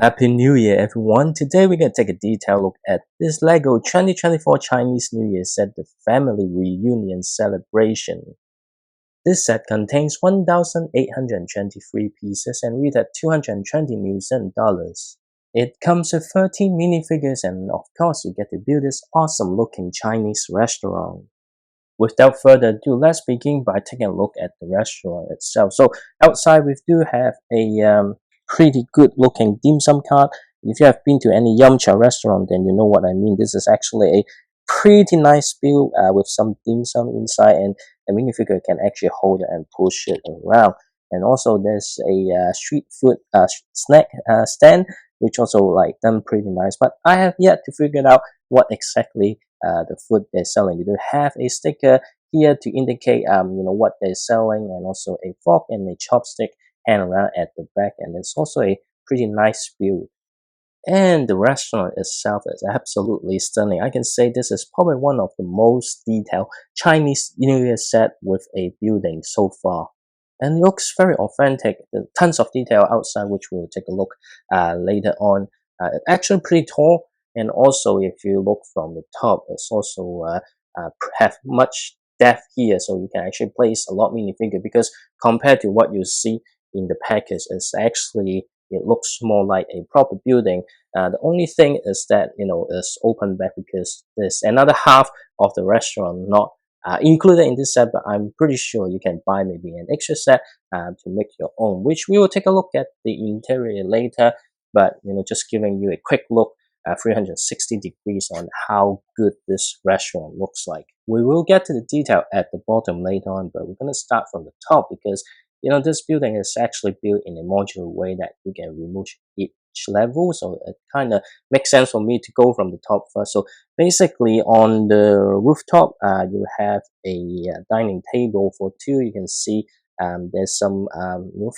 Happy New Year, everyone. Today we're going to take a detailed look at this LEGO 2024 Chinese New Year set, the Family Reunion Celebration. This set contains 1,823 pieces and read at 220 New Zealand dollars. It comes with 13 minifigures and of course you get to build this awesome looking Chinese restaurant. Without further ado, let's begin by taking a look at the restaurant itself. So outside we do have a pretty good looking dim sum cart. If you have been to any Yum Cha restaurant, then you know what I mean. This is actually a pretty nice build with some dim sum inside, and a minifigure can actually hold it and push it around. And also there's a street food snack stand, which also like done pretty nice. But I have yet to figure out what exactly the food they're selling. You do have a sticker here to indicate what they're selling, and also a fork and a chopstick hang around at the back, and it's also a pretty nice build. And the restaurant itself is absolutely stunning. I can say this is probably one of the most detailed Chinese New Year set with a building so far. And it looks very authentic. There's tons of detail outside, which we'll take a look later on. It's actually pretty tall, and also if you look from the top, it's also have much depth here, so you can actually place a lot minifigure, because compared to what you see in the package, it looks more like a proper building. The only thing is that it's open back, because there's another half of the restaurant not included in this set, but I'm pretty sure you can buy maybe an extra set to make your own, which we will take a look at the interior later. But just giving you a quick look 360 degrees on how good this restaurant looks like. We will get to the detail at the bottom later on, but we're going to start from the top, because this building is actually built in a modular way that you can remove each level, so it kind of makes sense for me to go from the top first. So basically on the rooftop, you have a dining table for two. You can see there's some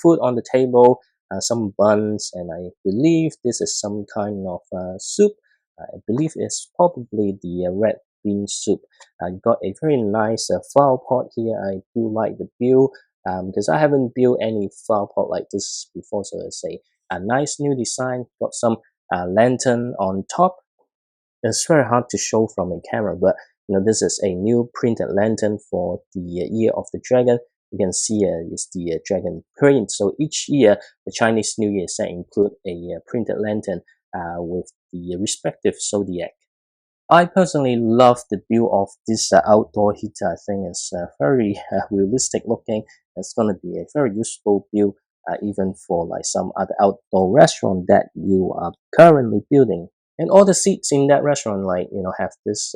food on the table, some buns, and I believe this is some kind of soup. I believe it's probably the red bean soup. You got a very nice flower pot here. I do like the build, because I haven't built any flower pot like this before, so it's a nice new design. Got some lantern on top. It's very hard to show from a camera, but this is a new printed lantern for the year of the dragon. You can see is the dragon print. So each year, the Chinese New Year set include a printed lantern with the respective zodiac. I personally love the build of this outdoor heater. I think it's very realistic looking. It's going to be a very useful build even for like some other outdoor restaurant that you are currently building. And all the seats in that restaurant, like have this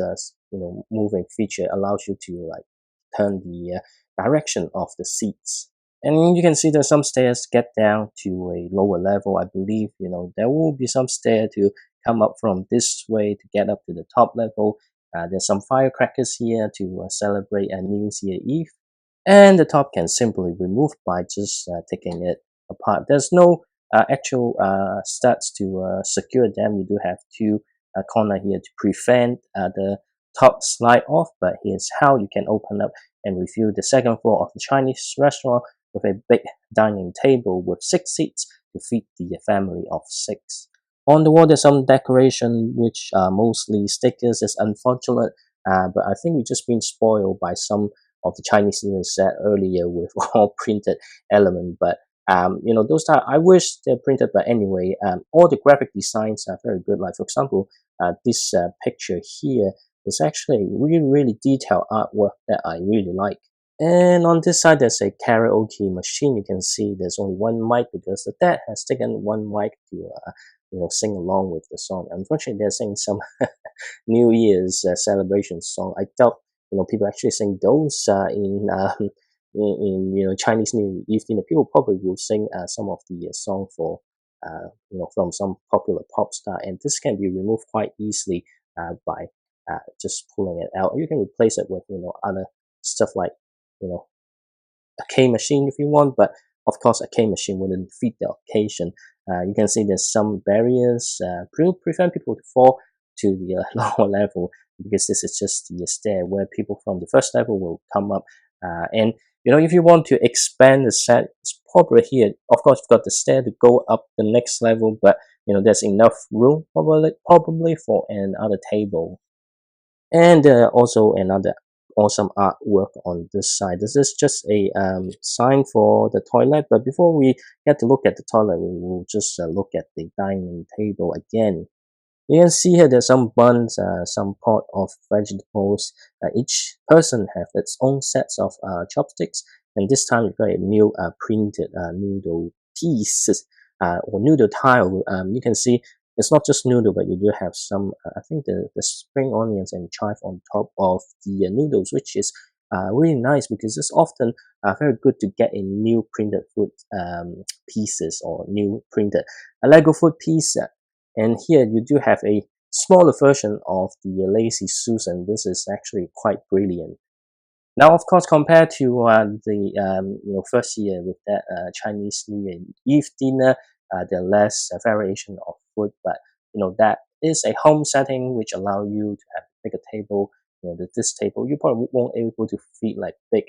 moving feature, allows you to like turn the direction of the seats. And you can see there's some stairs to get down to a lower level. I believe there will be some stair to come up from this way to get up to the top level. There's some firecrackers here to celebrate a New Year Eve. And the top can simply be removed by just taking it apart. There's no actual studs to secure them. You do have two corner here to prevent the top slide off, but here's how you can open up and review the second floor of the Chinese restaurant with a big dining table with 6 seats to feed the family of 6. On the wall, there's some decoration, which are mostly stickers. It's unfortunate, but I think we've just been spoiled by some of the Chinese New Year set earlier with all printed element. But those are, I wish they're printed. But anyway, all the graphic designs are very good. Like for example, this picture here is actually really detailed artwork that I really like. And on this side, there's a karaoke machine. You can see there's only one mic, because the dad has taken one mic to sing along with the song. Unfortunately, they're singing some New Year's celebration song. I doubt people actually sing those in Chinese New Year Eve. People probably will sing some of the song for from some popular pop star, and this can be removed quite easily by just pulling it out. You can replace it with other stuff like a K machine if you want, but of course a K machine wouldn't fit the occasion. You can see there's some barriers to prevent people to fall to the lower level, because this is just the stair where people from the first level will come up. And if you want to expand the set, it's probably here. Of course, you've got the stair to go up the next level, but there's enough room probably for another table. And also another awesome artwork on this side. This is just a sign for the toilet, but before we get to look at the toilet, we will just look at the dining table again. You can see here there's some buns, some pot of vegetables. Each person have its own sets of chopsticks, and this time you've got a new printed noodle pieces or noodle tile. You can see it's not just noodle, but you do have some, I think the spring onions and chive on top of the noodles, which is really nice because it's often very good to get a new printed food pieces or new printed Lego food piece. And here you do have a smaller version of the Lazy Susan. This is actually quite brilliant. Now, of course, compared to the first year with that Chinese New Year Eve dinner, there are less variation of food, but that is a home setting which allow you to have a bigger table. This table you probably won't able to fit like big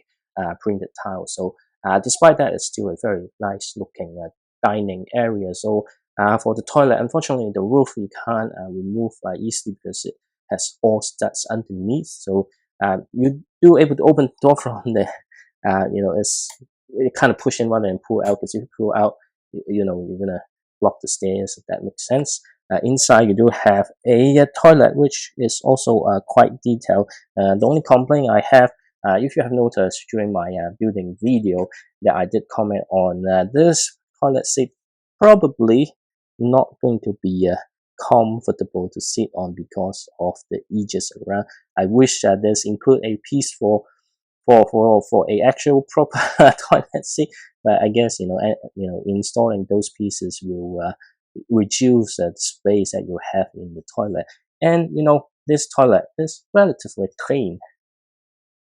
printed tiles. So despite that, it's still a very nice looking dining area. So for the toilet, unfortunately, the roof you can't remove easily because it has all studs underneath. So you do able to open the door from there. It's you kind of push in rather than pull out because if you pull out, you're gonna block the stairs. If that makes sense. Inside, you do have a toilet, which is also quite detailed. The only complaint I have, if you have noticed during my building video, that I did comment on this toilet seat, probably not going to be comfortable to sit on because of the edges around. I wish this include a piece for a actual proper toilet seat, but I guess installing those pieces will reduce the space that you have in the toilet. And this toilet is relatively clean.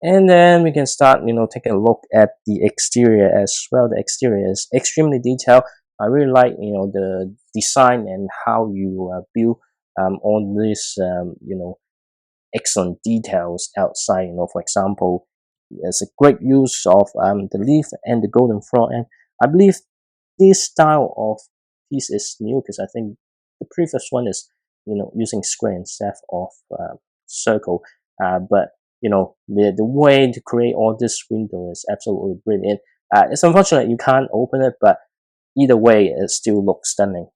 And then we can start, taking a look at the exterior as well. The exterior is extremely detailed. I really like, the design and how you build all these, excellent details outside. For example, there's a great use of the leaf and the golden floor. And I believe this style of piece is new because I think the previous one is, using square instead of circle. But the way to create all this window is absolutely brilliant. It's unfortunate you can't open it, but either way, it still looks stunning.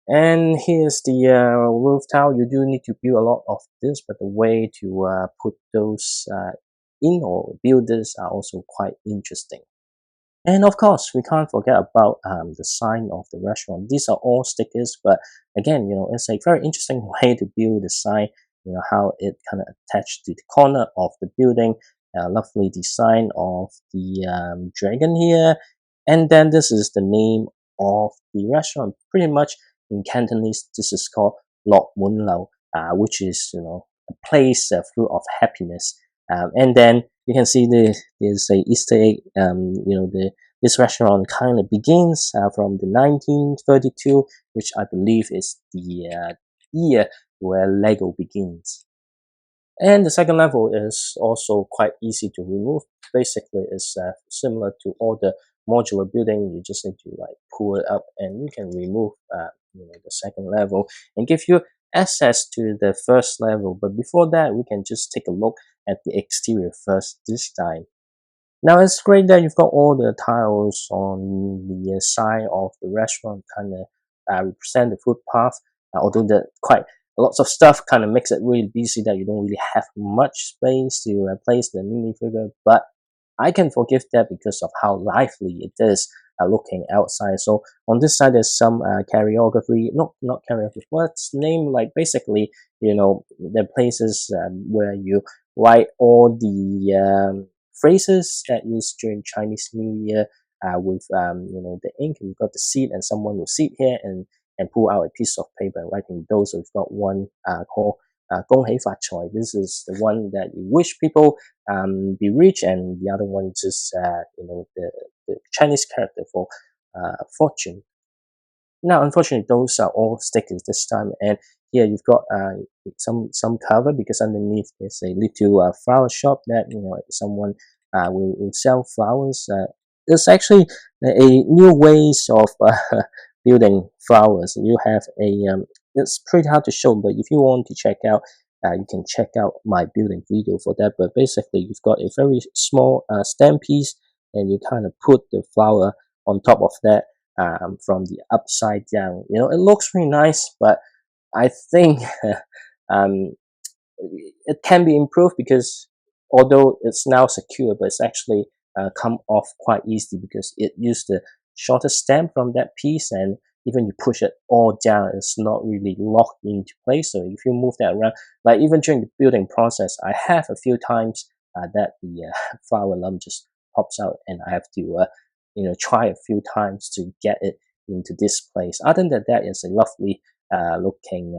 And here's the roof tile. You do need to build a lot of this, but the way to put those in or build this are also quite interesting. And of course, we can't forget about the sign of the restaurant. These are all stickers, but again, it's a very interesting way to build the sign. How it kind of attached to the corner of the building. Lovely design of the dragon here. And then this is the name of the restaurant. Pretty much in Cantonese, this is called Lok Mun Lau, which is, a place full of happiness. And then you can see there's a Easter egg. This restaurant kind of begins from the 1932, which I believe is the year where Lego begins. And the second level is also quite easy to remove. Basically, it's similar to all the modular building. You just need to pull it up, and you can remove the second level and give you access to the first level. But before that, we can just take a look at the exterior first this time. Now it's great that you've got all the tiles on the side of the restaurant, kind of represent the footpath. Although the quite lots of stuff kind of makes it really busy that you don't really have much space to place the minifigure, but I can forgive that because of how lively it is looking outside. So on this side, there's some choreography, not choreography, what's name, like basically, the places where you write all the phrases that used during Chinese New Year with, the ink. You've got the seat and someone will sit here and pull out a piece of paper and writing those. So we've got one called 恭喜發財. This is the one that you wish people be rich, and the other one is just the Chinese character for fortune. Now, unfortunately, those are all stickers this time, and here you've got some cover because underneath is a little flower shop that someone will sell flowers. It's actually a new ways of building flowers. You have it's pretty hard to show, but if you want to check out, you can check out my building video for that. But basically, you've got a very small stem piece, and you kind of put the flower on top of that from the upside down. It looks really nice, but I think um, it can be improved because although it's now secure, but it's actually come off quite easily because it used the shorter stem from that piece, and even you push it all down, it's not really locked into place. So if you move that around, like even during the building process, I have a few times that the flower lump just pops out, and I have to try a few times to get it into this place. Other than that, it's a lovely looking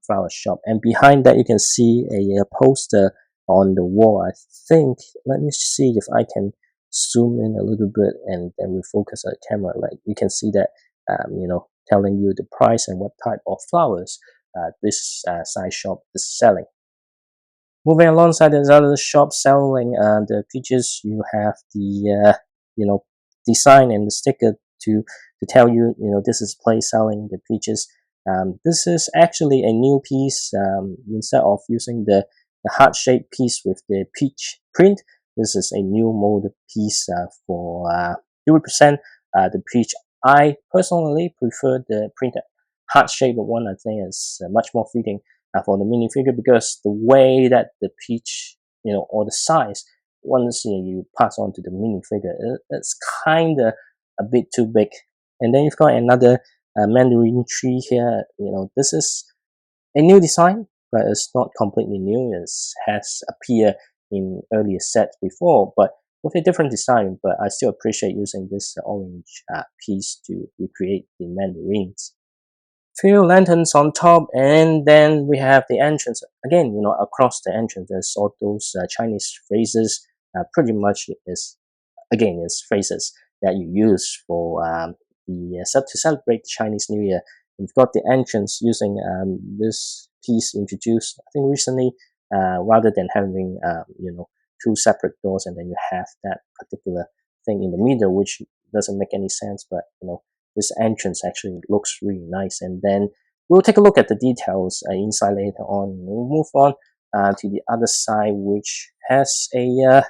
flower shop, and behind that you can see a poster on the wall. I think, let me see if I can zoom in a little bit and then refocus the camera. Like you can see that telling you the price and what type of flowers this side shop is selling. Moving alongside, there's other shop selling the peaches. You have the design and the sticker to tell you this is place selling the peaches. This is actually a new piece. Instead of using the heart-shaped piece with the peach print, this is a new molded piece for to represent the peach. I personally prefer the printed heart-shaped one. I think is much more fitting for the minifigure because the way that the peach, or the size, once you pass on to the minifigure, it's kind of a bit too big. And then you've got another mandarin tree here. This is a new design, but it's not completely new. It has appeared in earlier sets before, but with a different design. But I still appreciate using this orange piece to recreate the mandarins. Few lanterns on top, and then we have the entrance again. Across the entrance there's all those Chinese phrases. Pretty much is again is phrases that you use for to celebrate the Chinese New Year. You've got the entrance using this piece introduced I think recently, rather than having two separate doors, and then you have that particular thing in the middle, which doesn't make any sense. But this entrance actually looks really nice. And then we'll take a look at the details inside later on. We'll move on to the other side, which has a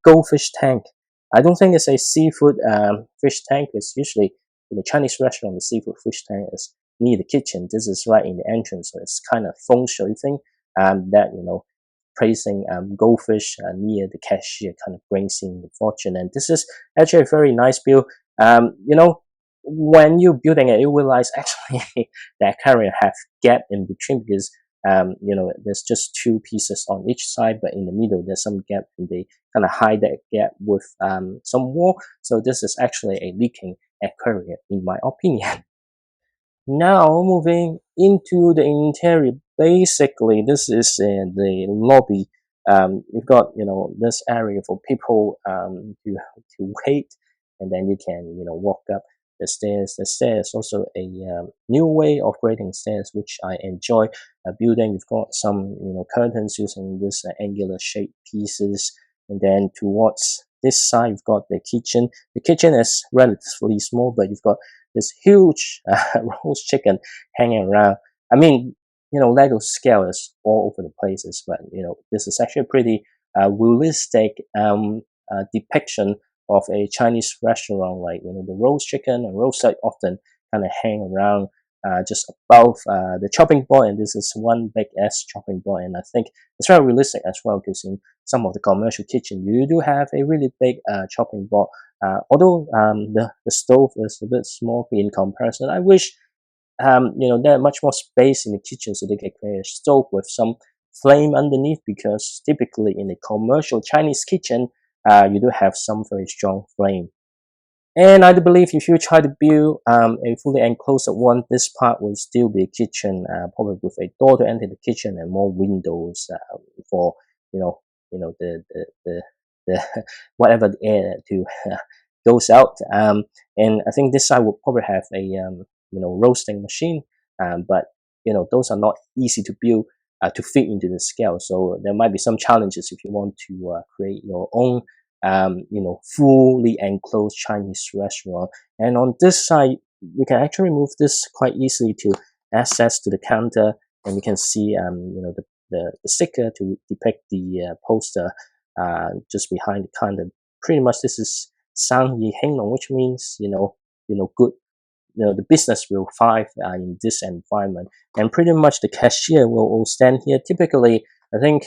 goldfish tank. I don't think it's a seafood fish tank. It's usually in a Chinese restaurant, the seafood fish tank is near the kitchen. This is right in the entrance, so it's kind of feng shui thing. That placing goldfish near the cashier kind of brings in the fortune. And this is actually a very nice build. When you're building it, you realize actually that carrier have gap in between because there's just two pieces on each side, but in the middle there's some gap, and they kind of hide that gap with some wall. So this is actually a leaking aquarium, in my opinion. Now moving into the interior, basically this is the lobby. You've got this area for people to wait, and then you can walk up the stairs. The stairs also a new way of grading stairs, which I enjoy. Building, you've got some curtains using this angular shaped pieces, and then towards this side you've got the kitchen. The kitchen is relatively small, but you've got this huge roast chicken hanging around. I mean, Lego scale is all over the places, but this is actually a pretty realistic depiction of a Chinese restaurant. Like the roast chicken and roast side often kind of hang around just above the chopping board, and this is one big ass chopping board, and I think it's very realistic as well because in some of the commercial kitchen you do have a really big chopping board. Although the stove is a bit small in comparison, I wish there much more space in the kitchen so they can create a stove with some flame underneath, because typically in a commercial Chinese kitchen you do have some very strong flame. And I do believe if you try to build a fully enclosed one, this part will still be a kitchen, probably with a door to enter the kitchen and more windows for the whatever the air to goes out. And I think this side will probably have a roasting machine, but those are not easy to build to fit into the scale. So there might be some challenges if you want to create your own fully enclosed Chinese restaurant. And on this side, you can actually move this quite easily to access to the counter, and you can see the sticker to depict the poster just behind the counter. Pretty much this is 生意兴隆, which means good, the business will thrive in this environment. And pretty much the cashier will stand here. Typically, I think,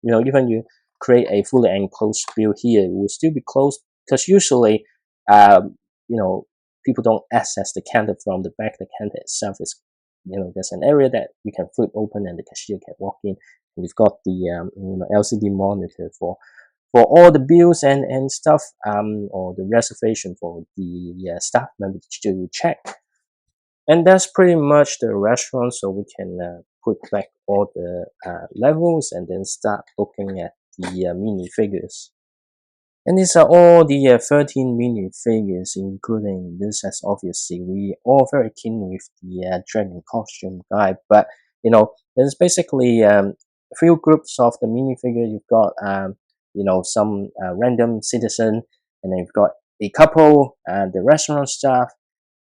even you create a fully enclosed bill here, it will still be closed, because usually, um, you know, people don't access the counter from the back. The counter itself is, there's an area that you can flip open and the cashier can walk in. And we've got the LCD monitor for all the bills and stuff, or the reservation for the staff members to check. And that's pretty much the restaurant. So we can put back all the levels and then start looking at the mini figures. And these are all the 13 mini figures, including this, as obviously we all very keen with the dragon costume guy. But there's basically a few groups of the mini figure. You've got some random citizen, and then you've got a couple, the restaurant staff,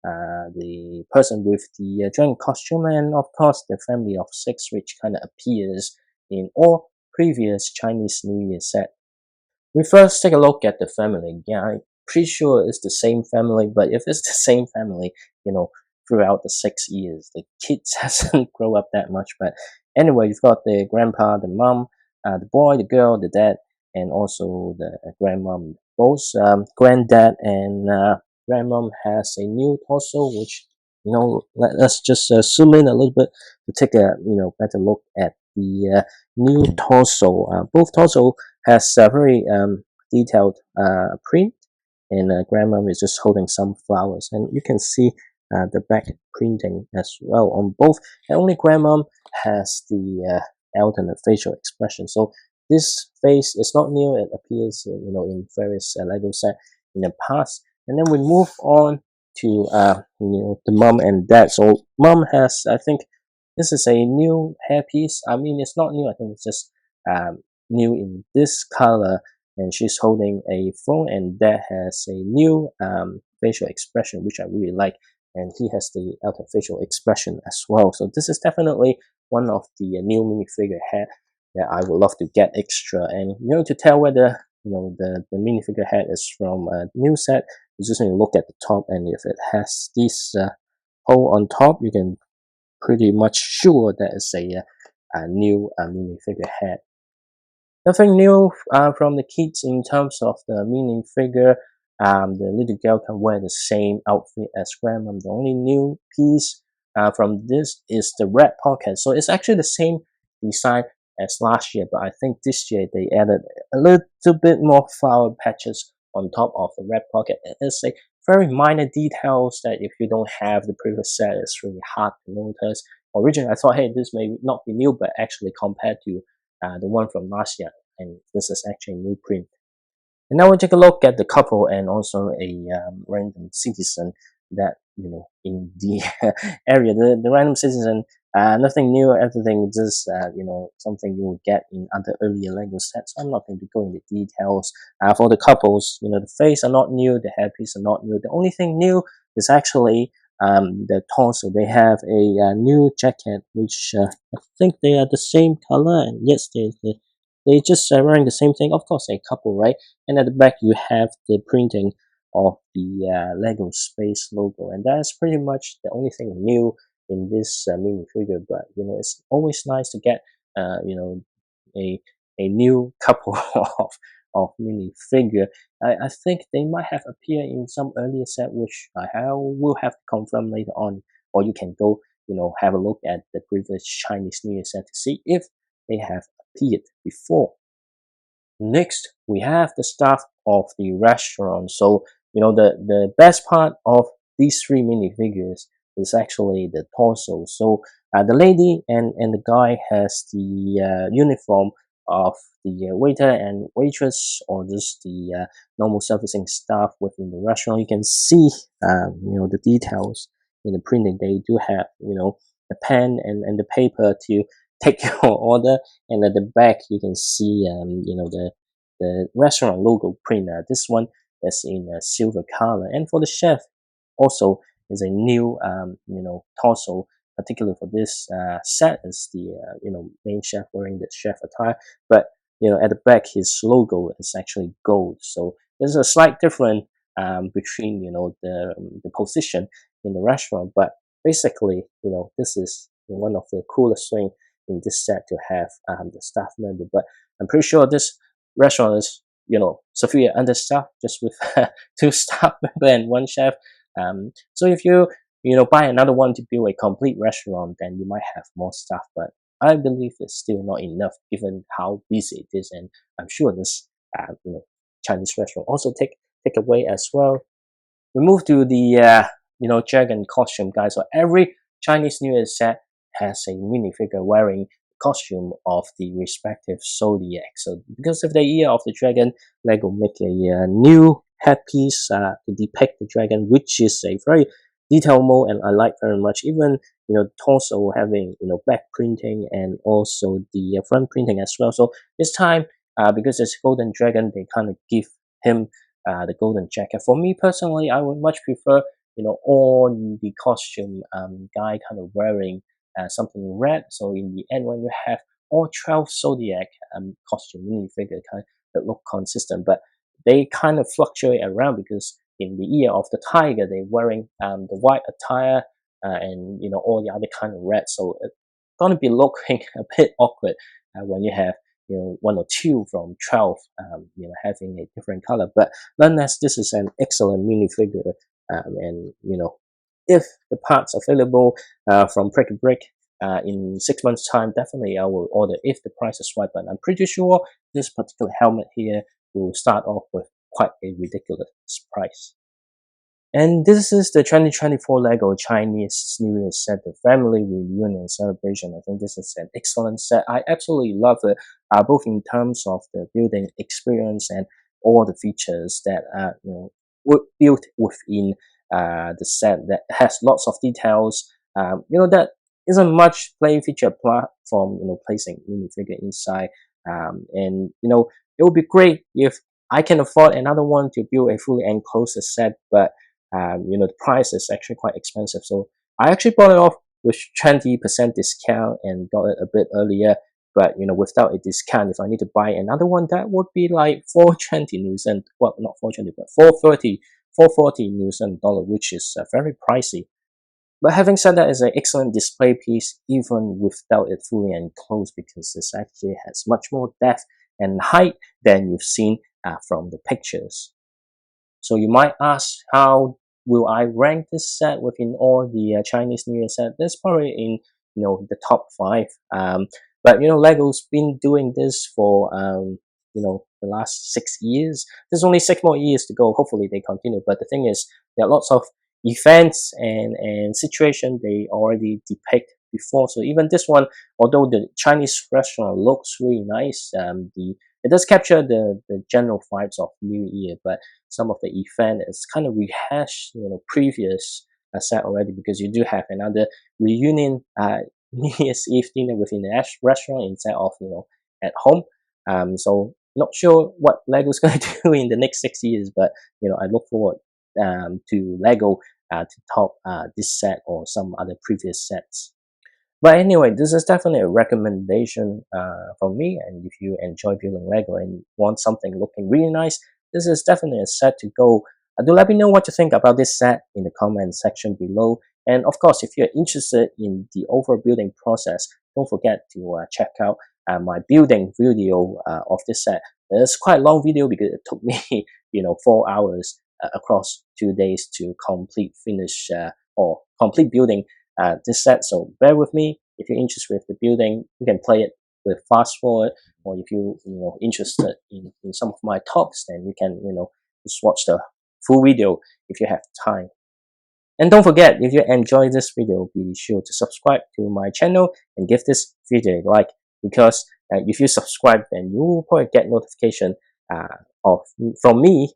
the person with the dragon costume, and of course the family of six, which kind of appears in all previous Chinese New Year set. We first take a look at the family. Yeah, I'm pretty sure it's the same family, but if it's the same family, throughout the 6 years, the kids hasn't grown up that much. But anyway, you've got the grandpa, the mom, the boy, the girl, the dad, and also the grandmom. Both granddad and grandmom has a new torso, which let's just zoom in a little bit to take a better look at the new torso. Both torso has a very detailed print, and grandmom is just holding some flowers, and you can see the back printing as well on both. And only grandmom has the alternate facial expression. So this face is not new. It appears in various Lego set in the past. And then we move on to the mom and dad. So mom has, I think this is a new hairpiece. I mean, it's not new. I think it's just new in this color, and she's holding a phone, and dad has a new facial expression, which I really like, and he has the outer facial expression as well. So this is definitely one of the new minifigure head that I would love to get extra. And to tell whether the minifigure head is from a new set, you just need to look at the top, and if it has this hole on top, you can pretty much sure that it's a new minifigure head. Nothing new from the kids in terms of the minifigure. The little girl can wear the same outfit as grandma. The only new piece from this is the red pocket. So it's actually the same design as last year, but I think this year they added a little bit more flower patches on top of the red pocket. It's a very minor details that if you don't have the previous set, it's really hard to notice. Originally, I thought, hey, this may not be new, but actually compared to the one from last year, and this is actually a new print. And now we take a look at the couple and also a random citizen that in the area. The random citizen, nothing new. Everything is just something you will get in other earlier Lego sets. I'm not going to go into details. For the couples, the face are not new, the hairpiece are not new. The only thing new is actually the torso. They have a new jacket, which I think they are the same color, and yes, they just wearing the same thing. Of course, a couple, right? And at the back, you have the printing of the Lego Space logo, and that's pretty much the only thing new in this minifigure. But it's always nice to get a new couple of minifigure. I think they might have appeared in some earlier set, which I will have to confirm later on, or you can go have a look at the previous Chinese New Year set to see if they have appeared before. Next, we have the staff of the restaurant. So, the best part of these three minifigures is actually the torso. So, the lady and the guy has the uniform of the waiter and waitress, or just the normal servicing staff within the restaurant. You can see, the details in the printing. They do have, the pen and the paper to take your order, and at the back you can see the restaurant logo print. This one is in a silver color, and for the chef also is a new torso, particularly for this set is the main chef wearing the chef attire, but at the back his logo is actually gold. So there's a slight difference between the position in the restaurant, but basically this is one of the coolest thing in this set to have the staff member. But I'm pretty sure this restaurant is severely understaffed just with two staff member and one chef. So if you buy another one to build a complete restaurant, then you might have more staff, but I believe it's still not enough given how busy it is, and I'm sure this Chinese restaurant also take away as well. We move to the dragon costume, guys. So every Chinese New Year set has a minifigure wearing costume of the respective zodiac. So because of the year of the dragon, Lego make a new headpiece to depict the dragon, which is a very detailed mode, and I like very much. Even torso having back printing and also the front printing as well. So this time, because it's golden dragon, they kind of give him the golden jacket. For me personally, I would much prefer all the costume guy kind of wearing something red. So in the end, when you have all 12 zodiac costume minifigure kind that look consistent, but they kind of fluctuate around because in the year of the tiger, they're wearing the white attire and all the other kind of red. So it's gonna be looking a bit awkward when you have one or two from 12 having a different color. But nonetheless, this is an excellent minifigure, and if the parts available from Brick and Brick in 6 months time, definitely I will order if the price is right. But I'm pretty sure this particular helmet here will start off with quite a ridiculous price. And this is the 2024 LEGO Chinese New Year set, the family reunion celebration. I think this is an excellent set. I absolutely love it, both in terms of the building experience and all the features that were built within the set that has lots of details. That isn't much play feature apart from placing minifigure inside. And it would be great if I can afford another one to build a fully enclosed set, but the price is actually quite expensive. So I actually bought it off with 20% discount and got it a bit earlier. But without a discount, if I need to buy another one, that would be like 420 New Zealand, well, not 420, but 440 New Zealand dollar, which is very pricey. But having said that, it's an excellent display piece, even without it fully enclosed, because this actually has much more depth and height than you've seen from the pictures. So you might ask, how will I rank this set within all the Chinese New Year set? That's probably in the top 5. But Lego's been doing this for the last 6 years. There's only 6 more years to go. Hopefully they continue. But the thing is, there are lots of events and situation they already depict before. So even this one, although the Chinese restaurant looks really nice, it does capture the general vibes of New Year, but some of the event is kind of rehashed, previous set already, because you do have another reunion New Year's Eve dinner within the restaurant instead of at home. So not sure what Lego's going to do in the next 6 years, but I look forward to Lego to top this set or some other previous sets. But anyway, this is definitely a recommendation from me, and if you enjoy building Lego and want something looking really nice, this is definitely a set to go. Do let me know what you think about this set in the comment section below. And of course, if you're interested in the overall building process, don't forget to check out my building video of this set. It's quite a long video because it took me 4 hours across 2 days to finish or complete building this set. So bear with me. If you're interested with the building, you can play it with fast forward, or if you interested in some of my talks, then you can just watch the full video if you have time. And don't forget, if you enjoyed this video, be sure to subscribe to my channel and give this video a like, because if you subscribe, then you will probably get notification from me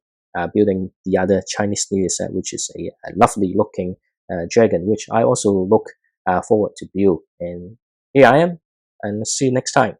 building the other Chinese New Year set, which is a lovely looking dragon, which I also look forward to build. And here I am, and see you next time.